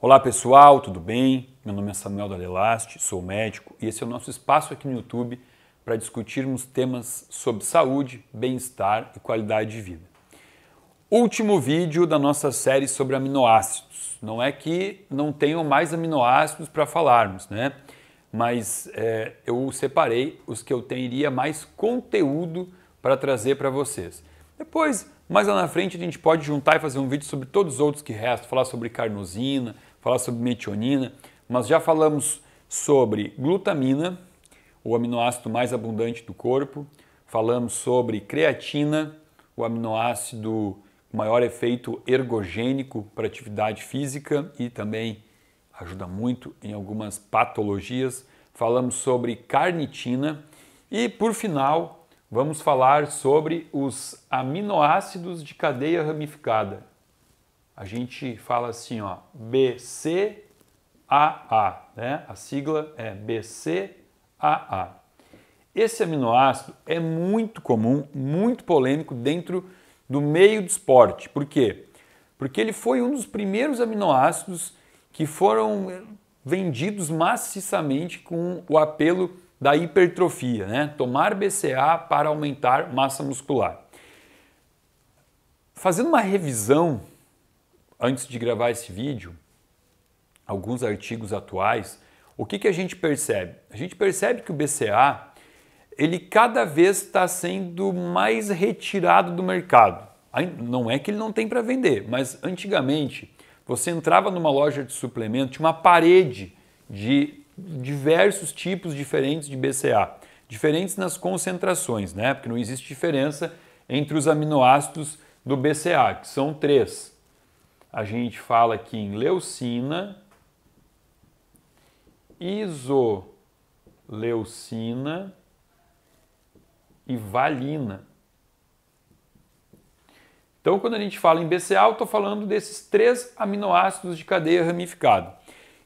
Olá pessoal, tudo bem? Meu nome é Samuel Dalelaste, sou médico e esse é o nosso espaço aqui no YouTube para discutirmos temas sobre saúde, bem-estar e qualidade de vida. Último vídeo da nossa série sobre aminoácidos. Não é que não tenham mais aminoácidos para falarmos, né? Mas eu separei os que eu teria mais conteúdo para trazer para vocês. Depois, mais lá na frente, a gente pode juntar e fazer um vídeo sobre todos os outros que restam, falar sobre carnosina, falar sobre metionina, mas já falamos sobre glutamina, o aminoácido mais abundante do corpo, falamos sobre creatina, o aminoácido com maior efeito ergogênico para atividade física e também ajuda muito em algumas patologias. Falamos sobre carnitina e, por final, vamos falar sobre os aminoácidos de cadeia ramificada. A gente fala assim, ó, BCAA, né? A sigla é BCAA. Esse aminoácido é muito comum, muito polêmico dentro do meio do esporte. Por quê? Porque ele foi um dos primeiros aminoácidos que foram vendidos maciçamente com o apelo da hipertrofia, né? Tomar BCA para aumentar massa muscular. Fazendo uma revisão, antes de gravar esse vídeo, alguns artigos atuais, o que a gente percebe? A gente percebe que o BCA, ele cada vez está sendo mais retirado do mercado. Não é que ele não tem para vender, mas antigamente você entrava numa loja de suplemento, tinha uma parede de diversos tipos diferentes de BCA, diferentes nas concentrações, né? Porque não existe diferença entre os aminoácidos do BCA, que são 3. A gente fala aqui em leucina, isoleucina e valina. Então, quando a gente fala em BCA, eu estou falando desses 3 aminoácidos de cadeia ramificada,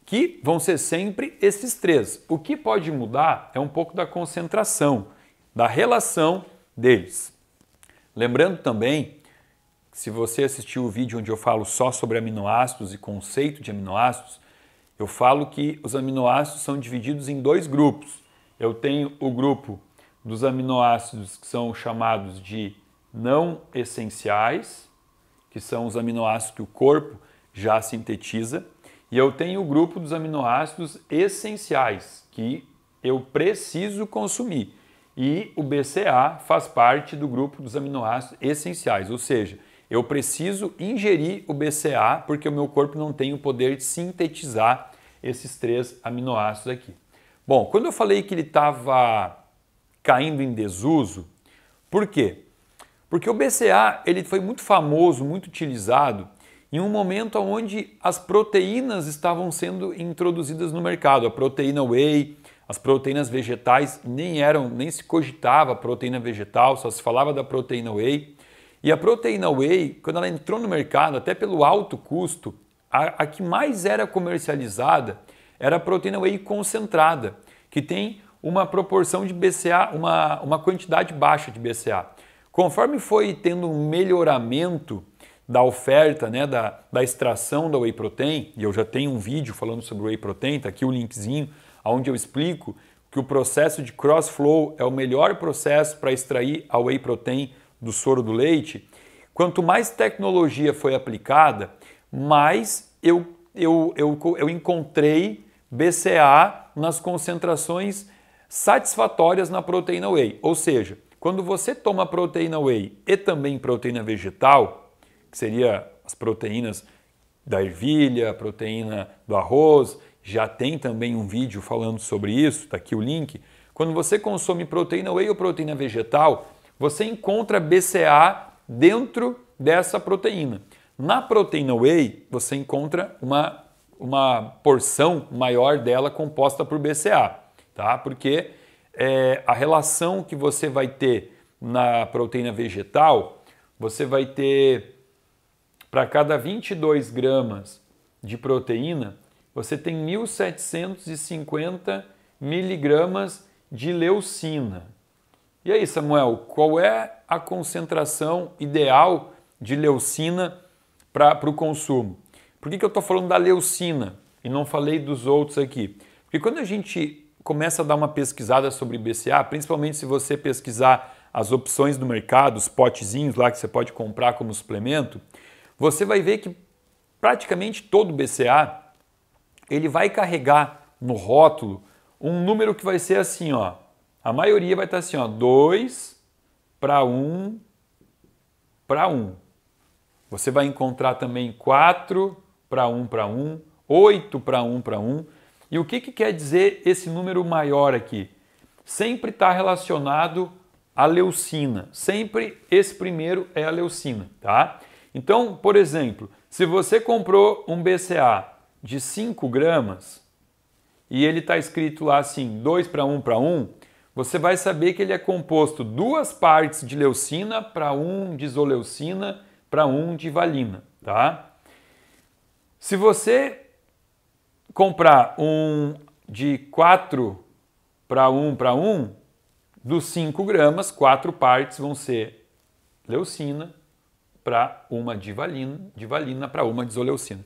que vão ser sempre esses 3. O que pode mudar é um pouco da concentração, da relação deles. Lembrando também, se você assistiu o vídeo onde eu falo só sobre aminoácidos e conceito de aminoácidos, eu falo que os aminoácidos são divididos em 2 grupos. Eu tenho o grupo dos aminoácidos que são chamados de não essenciais, que são os aminoácidos que o corpo já sintetiza, e eu tenho o grupo dos aminoácidos essenciais, que eu preciso consumir. E o BCA faz parte do grupo dos aminoácidos essenciais, ou seja, eu preciso ingerir o BCA porque o meu corpo não tem o poder de sintetizar esses 3 aminoácidos aqui. Bom, quando eu falei que ele estava caindo em desuso, por quê? Porque o BCA ele foi muito famoso, muito utilizado em um momento onde as proteínas estavam sendo introduzidas no mercado. A proteína whey, as proteínas vegetais nem se cogitava a proteína vegetal, só se falava da proteína whey. E a proteína whey, quando ela entrou no mercado, até pelo alto custo, a que mais era comercializada era a proteína whey concentrada, que tem uma proporção de BCA, uma quantidade baixa de BCA. Conforme foi tendo um melhoramento da oferta, né, da extração da whey protein, e eu já tenho um vídeo falando sobre whey protein, está aqui o linkzinho, onde eu explico que o processo de cross-flow é o melhor processo para extrair a whey protein do soro do leite. Quanto mais tecnologia foi aplicada, mais eu encontrei BCA nas concentrações satisfatórias na proteína whey. Ou seja, quando você toma proteína whey e também proteína vegetal, que seria as proteínas da ervilha, a proteína do arroz, já tem também um vídeo falando sobre isso, está aqui o link. Quando você consome proteína whey ou proteína vegetal, você encontra BCA dentro dessa proteína. Na proteína whey, você encontra uma porção maior dela composta por BCA, tá? Porque a relação que você vai ter na proteína vegetal, você vai ter, para cada 22 gramas de proteína, você tem 1.750 miligramas de leucina. E aí, Samuel, qual é a concentração ideal de leucina para o consumo? Por que eu estou falando da leucina e não falei dos outros aqui? Porque quando a gente começa a dar uma pesquisada sobre BCA, principalmente se você pesquisar as opções do mercado, os potezinhos lá que você pode comprar como suplemento, você vai ver que praticamente todo BCA ele vai carregar no rótulo um número que vai ser assim, ó. A maioria vai estar assim, ó, 2 para 1 para 1. Você vai encontrar também 4 para 1 para 1, 8 para 1 para 1. E o que quer dizer esse número maior aqui? Sempre está relacionado à leucina. Sempre esse primeiro é a leucina, tá? Então, por exemplo, se você comprou um BCA de 5 gramas e ele está escrito lá assim, 2 para 1 para 1, você vai saber que ele é composto 2 partes de leucina para 1 de isoleucina para 1 de valina, tá? Se você comprar um de 4 para 1, dos 5 gramas, 4 partes vão ser leucina para uma de valina para uma de isoleucina.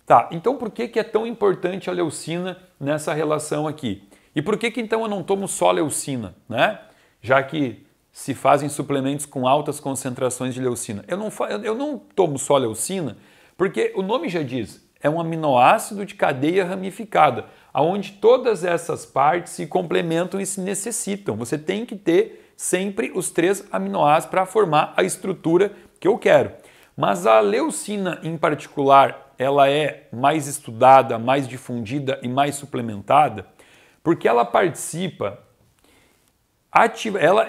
Tá, então por que é tão importante a leucina nessa relação aqui? E por que então eu não tomo só leucina, né? Já que se fazem suplementos com altas concentrações de leucina. Eu não tomo só leucina porque o nome já diz, é um aminoácido de cadeia ramificada, onde todas essas partes se complementam e se necessitam. Você tem que ter sempre os 3 aminoácidos para formar a estrutura que eu quero. Mas a leucina em particular, ela é mais estudada, mais difundida e mais suplementada, porque ela participa,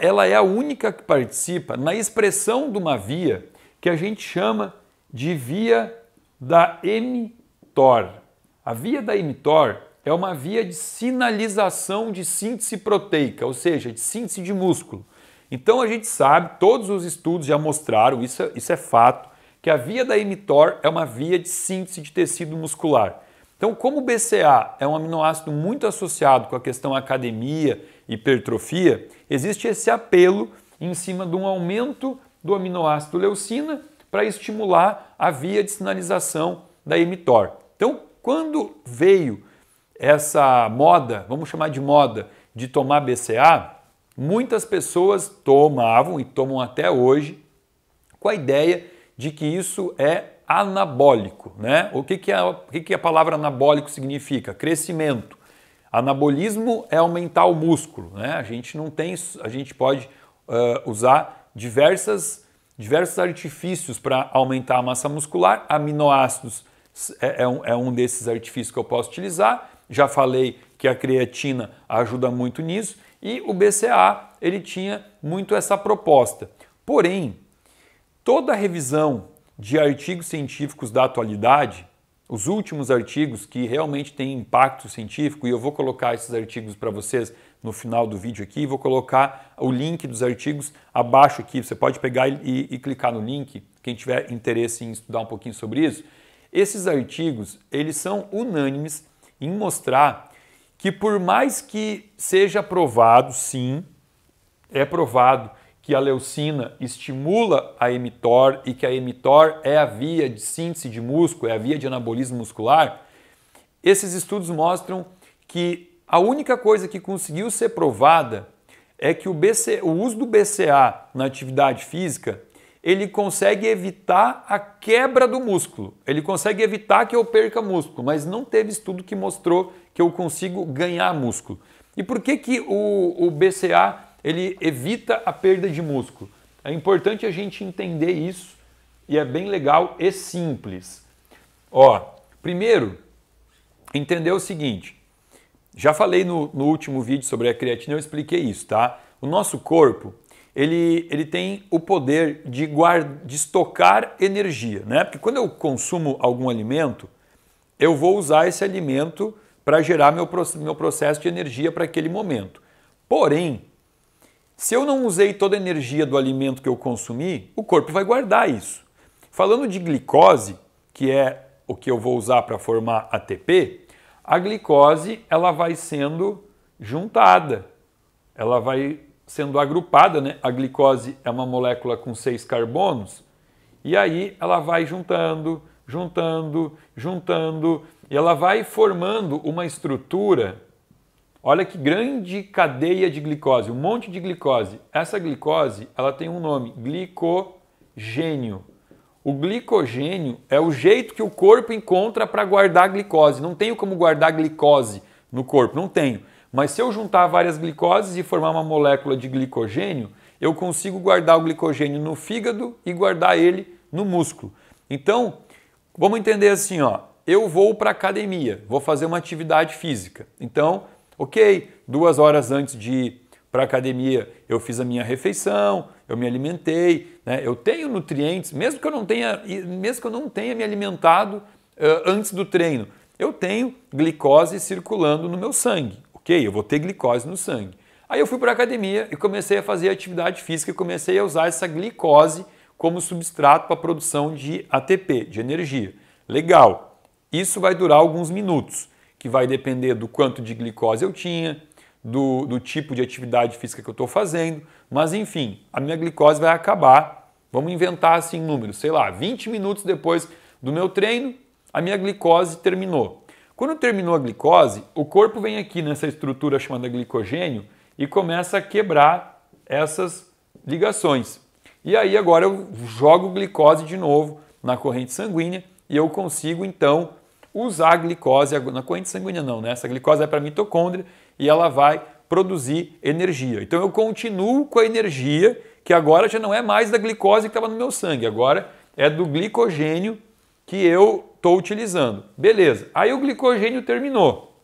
ela é a única que participa na expressão de uma via que a gente chama de via da mTOR. A via da mTOR é uma via de sinalização de síntese proteica, ou seja, de síntese de músculo. Então a gente sabe, todos os estudos já mostraram, isso é fato, que a via da mTOR é uma via de síntese de tecido muscular. Então, como o BCA é um aminoácido muito associado com a questão academia e hipertrofia, existe esse apelo em cima de um aumento do aminoácido leucina para estimular a via de sinalização da mTOR. Então, quando veio essa moda, vamos chamar de moda, de tomar BCA, muitas pessoas tomavam e tomam até hoje com a ideia de que isso é anabólico, né? O que a palavra anabólico significa? Crescimento. Anabolismo é aumentar o músculo, né? A gente pode usar diversos artifícios para aumentar a massa muscular. Aminoácidos é um desses artifícios que eu posso utilizar. Já falei que a creatina ajuda muito nisso e o BCA ele tinha muito essa proposta. Porém, toda a revisão de artigos científicos da atualidade, os últimos artigos que realmente têm impacto científico, e eu vou colocar esses artigos para vocês no final do vídeo aqui, vou colocar o link dos artigos abaixo aqui, você pode pegar e clicar no link, quem tiver interesse em estudar um pouquinho sobre isso. Esses artigos, eles são unânimes em mostrar que por mais que seja provado, sim, é provado que a leucina estimula a mTOR e que a mTOR é a via de síntese de músculo, é a via de anabolismo muscular, esses estudos mostram que a única coisa que conseguiu ser provada é que o uso do BCA na atividade física, ele consegue evitar a quebra do músculo, ele consegue evitar que eu perca músculo, mas não teve estudo que mostrou que eu consigo ganhar músculo. E por que o BCA ele evita a perda de músculo? É importante a gente entender isso e é bem legal e simples. Primeiro, entender o seguinte, já falei no último vídeo sobre a creatina, eu expliquei isso, tá? O nosso corpo, ele tem o poder de estocar energia, né? Porque quando eu consumo algum alimento, eu vou usar esse alimento para gerar meu processo de energia para aquele momento. Porém, se eu não usei toda a energia do alimento que eu consumi, o corpo vai guardar isso. Falando de glicose, que é o que eu vou usar para formar ATP, a glicose ela vai sendo juntada, ela vai sendo agrupada, né? A glicose é uma molécula com 6 carbonos e aí ela vai juntando, juntando, juntando, e ela vai formando uma estrutura. Olha que grande cadeia de glicose, um monte de glicose. Essa glicose, ela tem um nome, glicogênio. O glicogênio é o jeito que o corpo encontra para guardar glicose. Não tenho como guardar glicose no corpo, não tenho. Mas se eu juntar várias glicoses e formar uma molécula de glicogênio, eu consigo guardar o glicogênio no fígado e guardar ele no músculo. Então, vamos entender assim, ó, eu vou para a academia, vou fazer uma atividade física. Então, ok, 2 horas antes de ir para a academia eu fiz a minha refeição, eu me alimentei, né? Eu tenho nutrientes, mesmo que eu não tenha me alimentado antes do treino, eu tenho glicose circulando no meu sangue, ok? Eu vou ter glicose no sangue. Aí eu fui para a academia e comecei a fazer atividade física e comecei a usar essa glicose como substrato para a produção de ATP, de energia. Legal, isso vai durar alguns minutos, que vai depender do quanto de glicose eu tinha, do tipo de atividade física que eu estou fazendo, mas enfim, a minha glicose vai acabar, vamos inventar assim números, sei lá, 20 minutos depois do meu treino, a minha glicose terminou. Quando terminou a glicose, o corpo vem aqui nessa estrutura chamada glicogênio e começa a quebrar essas ligações. E aí agora eu jogo glicose de novo na corrente sanguínea e eu consigo então usar a glicose, na corrente sanguínea não, né? Essa glicose é para a mitocôndria e ela vai produzir energia. Então eu continuo com a energia que agora já não é mais da glicose que estava no meu sangue, agora é do glicogênio que eu estou utilizando. Beleza, aí o glicogênio terminou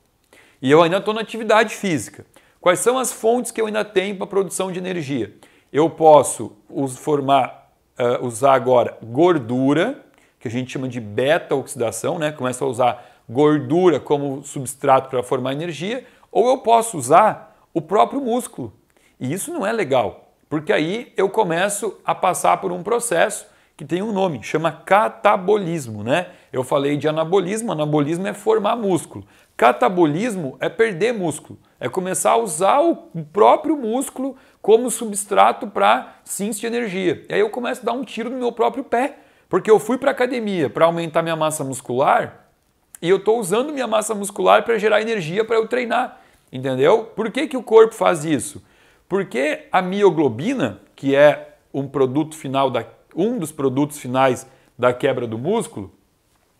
e eu ainda estou na atividade física. Quais são as fontes que eu ainda tenho para a produção de energia? Eu posso usar agora gordura, que a gente chama de beta-oxidação, né? Começa a usar gordura como substrato para formar energia, ou eu posso usar o próprio músculo. E isso não é legal, porque aí eu começo a passar por um processo que tem um nome, chama catabolismo, né? Eu falei de anabolismo, anabolismo é formar músculo. Catabolismo é perder músculo, é começar a usar o próprio músculo como substrato para síntese de energia. E aí eu começo a dar um tiro no meu próprio pé, porque eu fui para a academia para aumentar minha massa muscular e eu estou usando minha massa muscular para gerar energia para eu treinar, entendeu? Por que que o corpo faz isso? Porque a mioglobina, que é um dos produtos finais da quebra do músculo,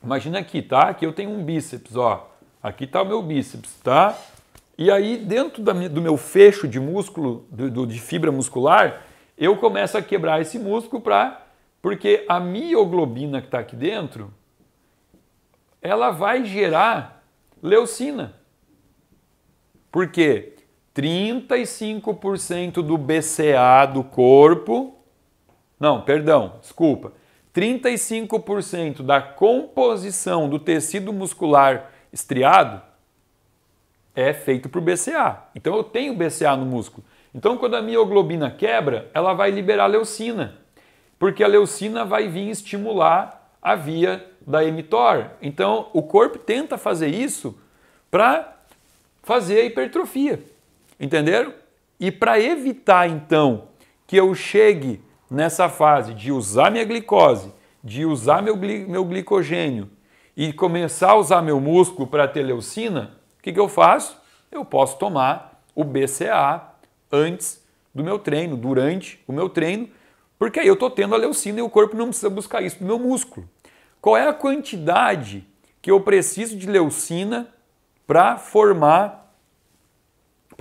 imagina aqui, tá? Aqui eu tenho um bíceps, ó. Aqui está o meu bíceps, tá? E aí dentro do meu fecho de músculo, de fibra muscular, eu começo a quebrar esse músculo porque a mioglobina que está aqui dentro, ela vai gerar leucina. Por quê? 35% do BCA do corpo, não, perdão, desculpa, 35% da composição do tecido muscular estriado é feito por BCA. Então eu tenho BCA no músculo. Então quando a mioglobina quebra, ela vai liberar leucina, porque a leucina vai vir estimular a via da mTOR. Então o corpo tenta fazer isso para fazer a hipertrofia, entenderam? E para evitar então que eu chegue nessa fase de usar minha glicose, de usar meu glicogênio e começar a usar meu músculo para ter leucina, o que eu faço? Eu posso tomar o BCA antes do meu treino, durante o meu treino, porque aí eu estou tendo a leucina e o corpo não precisa buscar isso no meu músculo. Qual é a quantidade que eu preciso de leucina para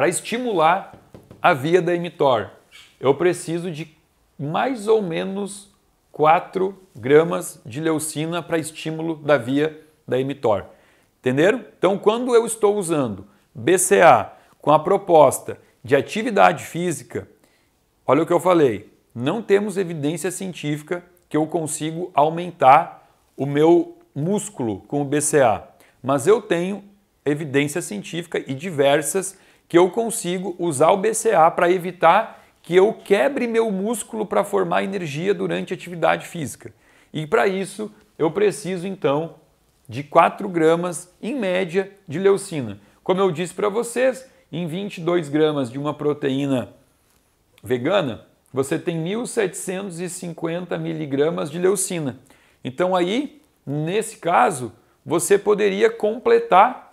estimular a via da mTOR? Eu preciso de mais ou menos 4 gramas de leucina para estímulo da via da mTOR. Entenderam? Então, quando eu estou usando BCA com a proposta de atividade física, olha o que eu falei, não temos evidência científica que eu consigo aumentar o meu músculo com o BCA, mas eu tenho evidência científica e diversas que eu consigo usar o BCA para evitar que eu quebre meu músculo para formar energia durante a atividade física. E para isso eu preciso então de 4 gramas em média de leucina. Como eu disse para vocês, em 22 gramas de uma proteína vegana, você tem 1.750 miligramas de leucina. Então aí nesse caso, você poderia completar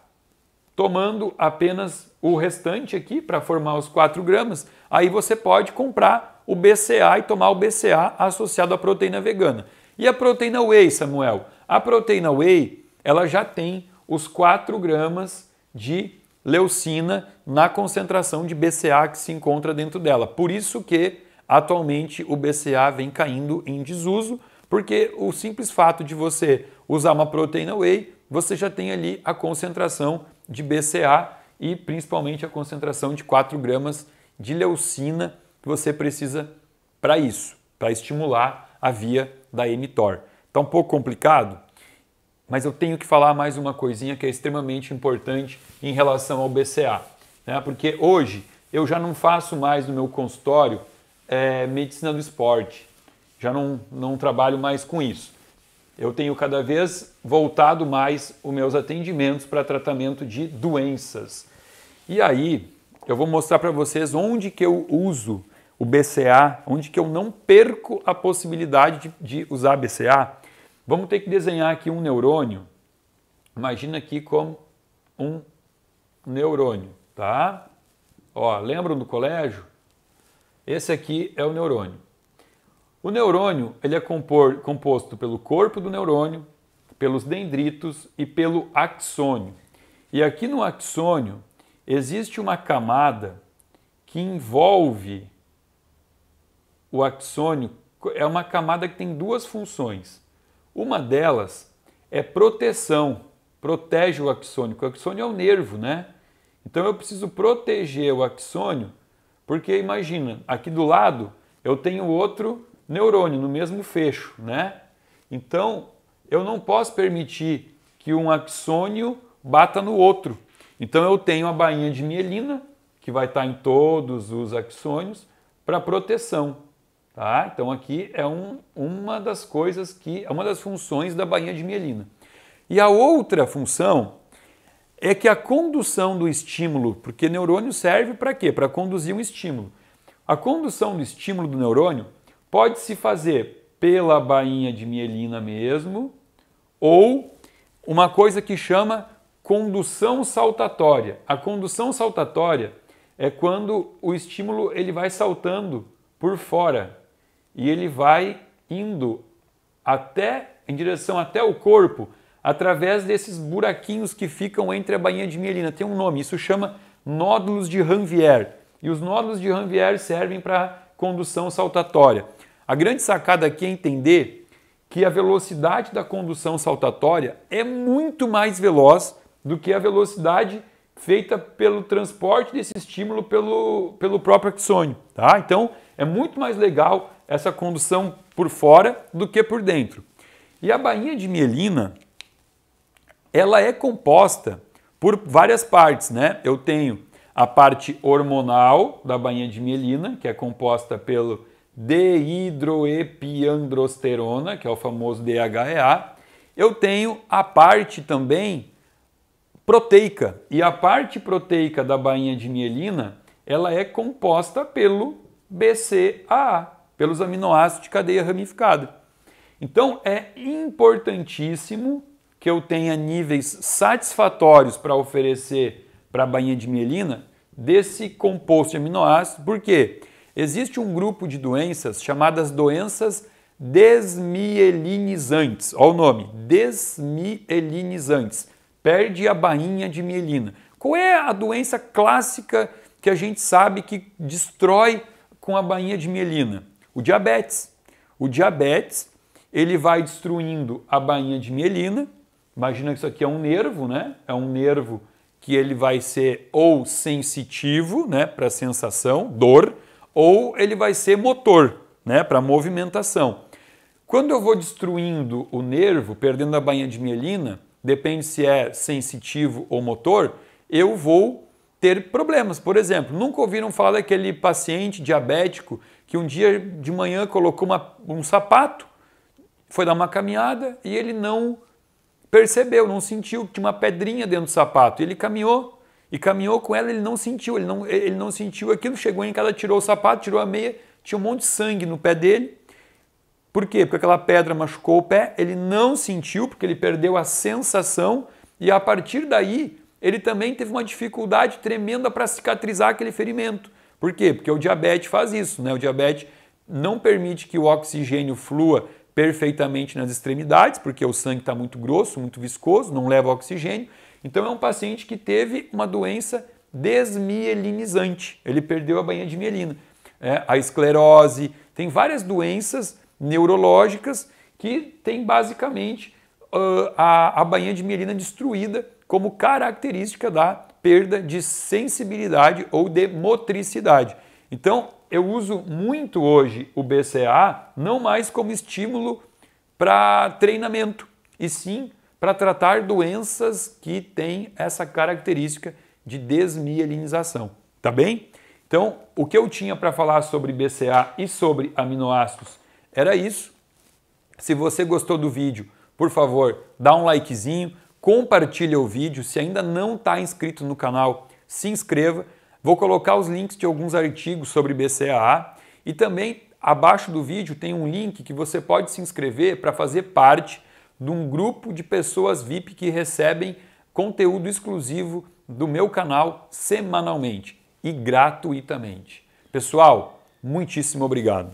tomando apenas o restante aqui para formar os 4 gramas. Aí você pode comprar o BCA e tomar o BCA associado à proteína vegana. E a proteína whey, Samuel? A proteína whey, ela já tem os 4 gramas de leucina na concentração de BCA que se encontra dentro dela. Por isso que atualmente o BCA vem caindo em desuso, porque o simples fato de você usar uma proteína whey, você já tem ali a concentração de BCA e principalmente a concentração de 4 gramas de leucina que você precisa para isso, para estimular a via da mTOR. Está um pouco complicado, mas eu tenho que falar mais uma coisinha que é extremamente importante em relação ao BCA, né? Porque hoje eu já não faço mais no meu consultório medicina do esporte, já não trabalho mais com isso. Eu tenho cada vez voltado mais os meus atendimentos para tratamento de doenças. E aí eu vou mostrar para vocês onde que eu uso o BCA, onde que eu não perco a possibilidade de usar BCA. Vamos ter que desenhar aqui um neurônio. Imagina aqui como um neurônio, tá? Ó, lembram do colégio? Esse aqui é o neurônio. O neurônio ele é composto pelo corpo do neurônio, pelos dendritos e pelo axônio. E aqui no axônio existe uma camada que envolve o axônio, é uma camada que tem 2 funções. Uma delas é proteção, protege o axônio, porque o axônio é o nervo, né? Então eu preciso proteger o axônio, porque imagina, aqui do lado eu tenho outro neurônio no mesmo fecho, né? Então eu não posso permitir que um axônio bata no outro. Então eu tenho a bainha de mielina, que vai estar em todos os axônios, para proteção. Tá? Então aqui é uma das coisas que é uma das funções da bainha de mielina. E a outra função é que a condução do estímulo, porque neurônio serve para quê? Para conduzir um estímulo. A condução do estímulo do neurônio pode se fazer pela bainha de mielina mesmo, ou uma coisa que chama condução saltatória. A condução saltatória é quando o estímulo ele vai saltando por fora e ele vai indo em direção até o corpo através desses buraquinhos que ficam entre a bainha de mielina. Tem um nome, isso chama nódulos de Ranvier. E os nódulos de Ranvier servem para condução saltatória. A grande sacada aqui é entender que a velocidade da condução saltatória é muito mais veloz do que a velocidade feita pelo transporte desse estímulo pelo próprio axônio. Tá? Então, é muito mais legal essa condução por fora do que por dentro. E a bainha de mielina, ela é composta por várias partes, né? Eu tenho a parte hormonal da bainha de mielina, que é composta pelo dehidroepiandrosterona, que é o famoso DHEA. Eu tenho a parte também proteica, e a parte proteica da bainha de mielina, ela é composta pelo BCAA, pelos aminoácidos de cadeia ramificada. Então é importantíssimo que eu tenha níveis satisfatórios para oferecer para a bainha de mielina desse composto de aminoácidos, porque existe um grupo de doenças chamadas doenças desmielinizantes. Olha o nome, desmielinizantes. Perde a bainha de mielina. Qual é a doença clássica que a gente sabe que destrói com a bainha de mielina? O diabetes. O diabetes, ele vai destruindo a bainha de mielina. Imagina que isso aqui é um nervo, né? É um nervo que ele vai ser ou sensitivo, né, para sensação, dor, ou ele vai ser motor, né, para movimentação. Quando eu vou destruindo o nervo, perdendo a bainha de mielina, depende se é sensitivo ou motor, eu vou ter problemas. Por exemplo, nunca ouviram falar daquele paciente diabético que um dia de manhã colocou um sapato, foi dar uma caminhada e ele não percebeu, não sentiu que tinha uma pedrinha dentro do sapato. Ele caminhou e caminhou com ela, ele não sentiu, ele não sentiu aquilo, chegou em casa, tirou o sapato, tirou a meia, tinha um monte de sangue no pé dele. Por quê? Porque aquela pedra machucou o pé, ele não sentiu, porque ele perdeu a sensação e a partir daí ele também teve uma dificuldade tremenda para cicatrizar aquele ferimento. Por quê? Porque o diabetes faz isso, né? O diabetes não permite que o oxigênio flua perfeitamente nas extremidades, porque o sangue está muito grosso, muito viscoso, não leva oxigênio. Então é um paciente que teve uma doença desmielinizante, ele perdeu a bainha de mielina. A esclerose, tem várias doenças neurológicas que tem basicamente a bainha de mielina destruída como característica da perda de sensibilidade ou de motricidade. Então, eu uso muito hoje o BCAA não mais como estímulo para treinamento, e sim para tratar doenças que têm essa característica de desmielinização, tá bem? Então, o que eu tinha para falar sobre BCAA e sobre aminoácidos era isso. Se você gostou do vídeo, por favor, dá um likezinho, compartilha o vídeo. Se ainda não está inscrito no canal, se inscreva. Vou colocar os links de alguns artigos sobre BCAA e também abaixo do vídeo tem um link que você pode se inscrever para fazer parte de um grupo de pessoas VIP que recebem conteúdo exclusivo do meu canal semanalmente e gratuitamente. Pessoal, muitíssimo obrigado.